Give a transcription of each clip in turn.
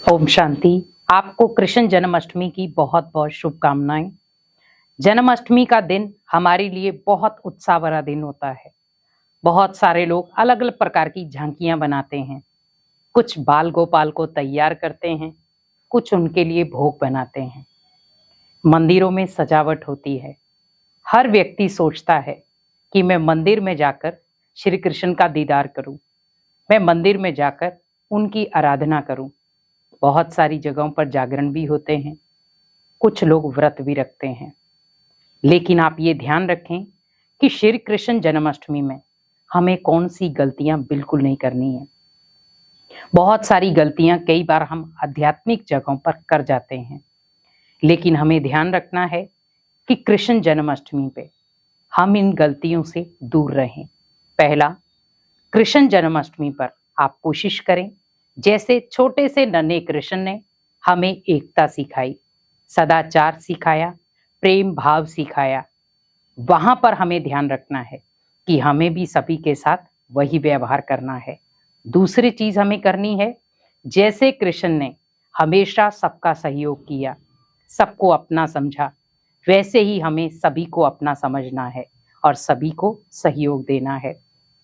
ओम शांति। आपको कृष्ण जन्माष्टमी की बहुत बहुत शुभकामनाएं। जन्माष्टमी का दिन हमारे लिए बहुत उत्साह भरा दिन होता है। बहुत सारे लोग अलग अलग प्रकार की झांकियां बनाते हैं। कुछ बाल गोपाल को तैयार करते हैं, कुछ उनके लिए भोग बनाते हैं। मंदिरों में सजावट होती है। हर व्यक्ति सोचता है कि मैं मंदिर में जाकर श्री कृष्ण का दीदार करूं, मैं मंदिर में जाकर उनकी आराधना करूं। बहुत सारी जगहों पर जागरण भी होते हैं, कुछ लोग व्रत भी रखते हैं। लेकिन आप ये ध्यान रखें कि श्री कृष्ण जन्माष्टमी में हमें कौन सी गलतियां बिल्कुल नहीं करनी है। बहुत सारी गलतियां कई बार हम आध्यात्मिक जगहों पर कर जाते हैं, लेकिन हमें ध्यान रखना है कि कृष्ण जन्माष्टमी पे हम इन गलतियों से दूर रहें। पहला, कृष्ण जन्माष्टमी पर आप कोशिश करें जैसे छोटे से नन्हे कृष्ण ने हमें एकता सिखाई, सदाचार सिखाया, प्रेम भाव सिखाया। वहां पर हमें ध्यान रखना है कि हमें भी सभी के साथ वही व्यवहार करना है। दूसरी चीज हमें करनी है, जैसे कृष्ण ने हमेशा सबका सहयोग किया, सबको अपना समझा, वैसे ही हमें सभी को अपना समझना है और सभी को सहयोग देना है।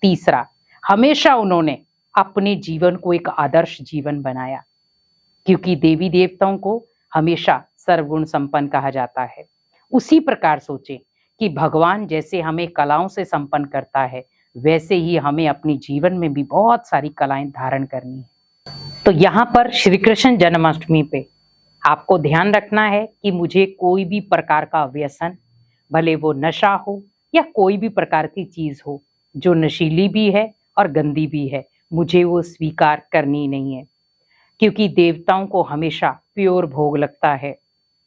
तीसरा, हमेशा उन्होंने अपने जीवन को एक आदर्श जीवन बनाया, क्योंकि देवी देवताओं को हमेशा सर्वगुण संपन्न कहा जाता है। उसी प्रकार सोचें कि भगवान जैसे हमें कलाओं से संपन्न करता है, वैसे ही हमें अपने जीवन में भी बहुत सारी कलाएं धारण करनी है। तो यहाँ पर श्री कृष्ण जन्माष्टमी पे आपको ध्यान रखना है कि मुझे कोई भी प्रकार का व्यसन, भले वो नशा हो या कोई भी प्रकार की चीज हो जो नशीली भी है और गंदी भी है, मुझे वो स्वीकार करनी नहीं है। क्योंकि देवताओं को हमेशा प्योर भोग लगता है।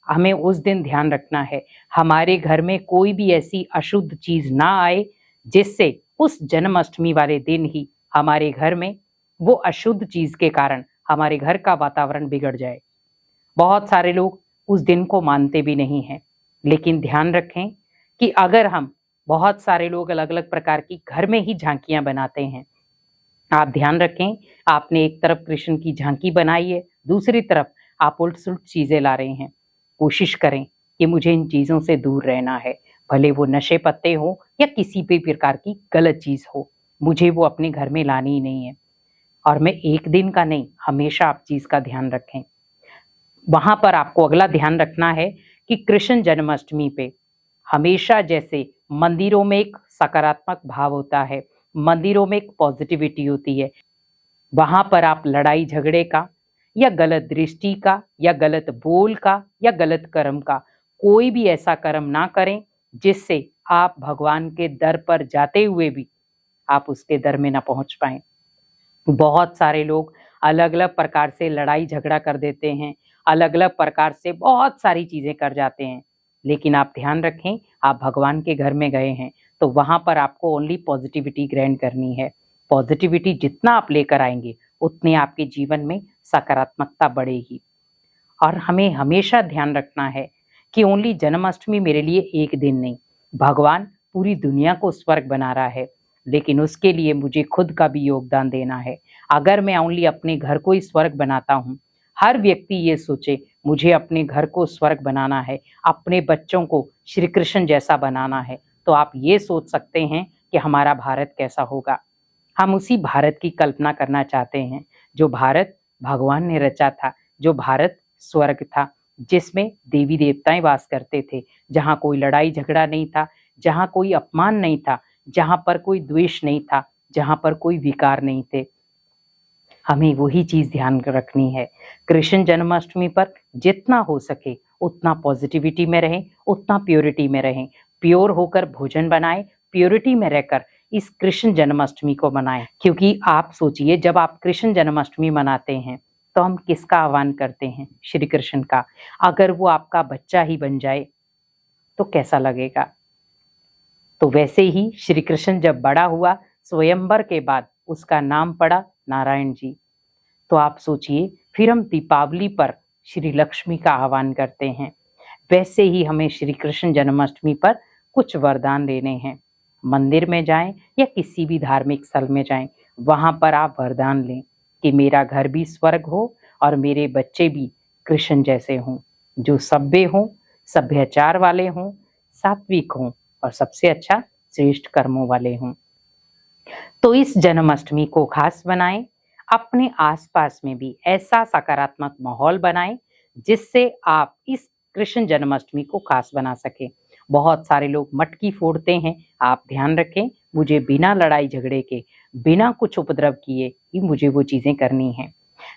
हमें उस दिन ध्यान रखना है हमारे घर में कोई भी ऐसी अशुद्ध चीज ना आए, जिससे उस जन्माष्टमी वाले दिन ही हमारे घर में वो अशुद्ध चीज के कारण हमारे घर का वातावरण बिगड़ जाए। बहुत सारे लोग उस दिन को मानते भी नहीं हैं, लेकिन ध्यान रखें कि अगर हम बहुत सारे लोग अलग अलग प्रकार की घर में ही झांकियां बनाते हैं। आप ध्यान रखें, आपने एक तरफ कृष्ण की झांकी बनाई है, दूसरी तरफ आप उल्ट सुलट चीजें ला रहे हैं। कोशिश करें कि मुझे इन चीजों से दूर रहना है, भले वो नशे पत्ते हो या किसी भी प्रकार की गलत चीज हो, मुझे वो अपने घर में लानी ही नहीं है। और मैं एक दिन का नहीं, हमेशा आप चीज का ध्यान रखें। वहां पर आपको अगला ध्यान रखना है कि कृष्ण जन्माष्टमी पे हमेशा जैसे मंदिरों में एक सकारात्मक भाव होता है, मंदिरों में एक पॉजिटिविटी होती है, वहां पर आप लड़ाई झगड़े का या गलत दृष्टि का या गलत बोल का या गलत कर्म का कोई भी ऐसा कर्म ना करें जिससे आप भगवान के दर पर जाते हुए भी आप उसके दर में ना पहुंच पाए। बहुत सारे लोग अलग अलग प्रकार से लड़ाई झगड़ा कर देते हैं, अलग अलग प्रकार से बहुत सारी चीजें कर जाते हैं, लेकिन आप ध्यान रखें, आप भगवान के घर में गए हैं तो वहां पर आपको ओनली पॉजिटिविटी ग्रहण करनी है। पॉजिटिविटी जितना आप लेकर आएंगे उतने आपके जीवन में सकारात्मकता बढ़ेगी। और हमें हमेशा ध्यान रखना है कि ओनली जन्माष्टमी मेरे लिए एक दिन नहीं, भगवान पूरी दुनिया को स्वर्ग बना रहा है, लेकिन उसके लिए मुझे खुद का भी योगदान देना है। अगर मैं ओनली अपने घर को ही स्वर्ग बनाता हूँ, हर व्यक्ति ये सोचे मुझे अपने घर को स्वर्ग बनाना है, अपने बच्चों को श्री कृष्ण जैसा बनाना है, तो आप ये सोच सकते हैं कि हमारा भारत कैसा होगा। हम उसी भारत की कल्पना करना चाहते हैं जो भारत भगवान ने रचा था, जो भारत स्वर्ग था, जिसमें देवी देवताएं वास करते थे, जहाँ कोई लड़ाई झगड़ा नहीं था, जहाँ कोई अपमान नहीं था, जहाँ पर कोई द्वेष नहीं था, जहाँ पर कोई विकार नहीं थे। हमें वही चीज ध्यान रखनी है। कृष्ण जन्माष्टमी पर जितना हो सके उतना पॉजिटिविटी में रहें, उतना प्योरिटी में रहें। प्योर होकर भोजन बनाएं, प्योरिटी में रहकर इस कृष्ण जन्माष्टमी को मनाएं। क्योंकि आप सोचिए, जब आप कृष्ण जन्माष्टमी मनाते हैं तो हम किसका आह्वान करते हैं? श्री कृष्ण का। अगर वो आपका बच्चा ही बन जाए तो कैसा लगेगा? तो वैसे ही श्री कृष्ण जब बड़ा हुआ, स्वयंवर के बाद उसका नाम पड़ा नारायण जी। तो आप सोचिए, फिर हम दीपावली पर श्री लक्ष्मी का आह्वान करते हैं। वैसे ही हमें श्री कृष्ण जन्माष्टमी पर कुछ वरदान लेने हैं। मंदिर में जाएं या किसी भी धार्मिक स्थल में जाएं, वहां पर आप वरदान लें कि मेरा घर भी स्वर्ग हो और मेरे बच्चे भी कृष्ण जैसे हों, जो सभ्य हों, सभ्याचार वाले हों, सात्विक हों और सबसे अच्छा श्रेष्ठ कर्मों वाले हों। तो इस जन्माष्टमी को खास बनाएं, अपने आसपास में भी ऐसा सकारात्मक माहौल बनाएं जिससे आप इस कृष्ण जन्माष्टमी को खास बना सके। बहुत सारे लोग मटकी फोड़ते हैं, आप ध्यान रखें, मुझे बिना लड़ाई झगड़े के, बिना कुछ उपद्रव किए ही मुझे वो चीजें करनी हैं,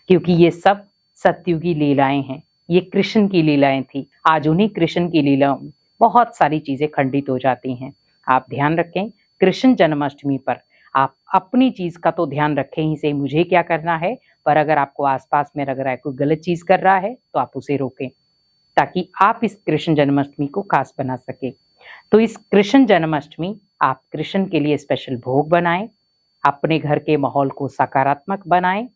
क्योंकि ये सब सत्युगी की लीलाएं हैं, ये कृष्ण की लीलाएं थी। आज उन्हीं कृष्ण की लीलाओं में बहुत सारी चीजें खंडित हो जाती हैं। आप ध्यान रखें, कृष्ण जन्माष्टमी पर आप अपनी चीज का तो ध्यान रखें ही सही, मुझे क्या करना है, पर अगर आपको आसपास में लग रहा है कोई गलत चीज कर रहा है तो आप उसे रोकें, ताकि आप इस कृष्ण जन्माष्टमी को खास बना सके। तो इस कृष्ण जन्माष्टमी आप कृष्ण के लिए स्पेशल भोग बनाएं, अपने घर के माहौल को सकारात्मक बनाएं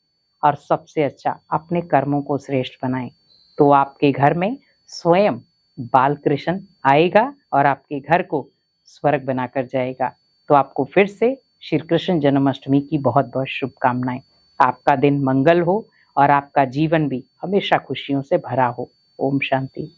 और सबसे अच्छा अपने कर्मों को श्रेष्ठ बनाएं। तो आपके घर में स्वयं बाल कृष्ण आएगा और आपके घर को स्वर्ग बनाकर जाएगा। तो आपको फिर से श्री कृष्ण जन्माष्टमी की बहुत बहुत शुभकामनाएं। आपका दिन मंगल हो और आपका जीवन भी हमेशा खुशियों से भरा हो। ओम शांति।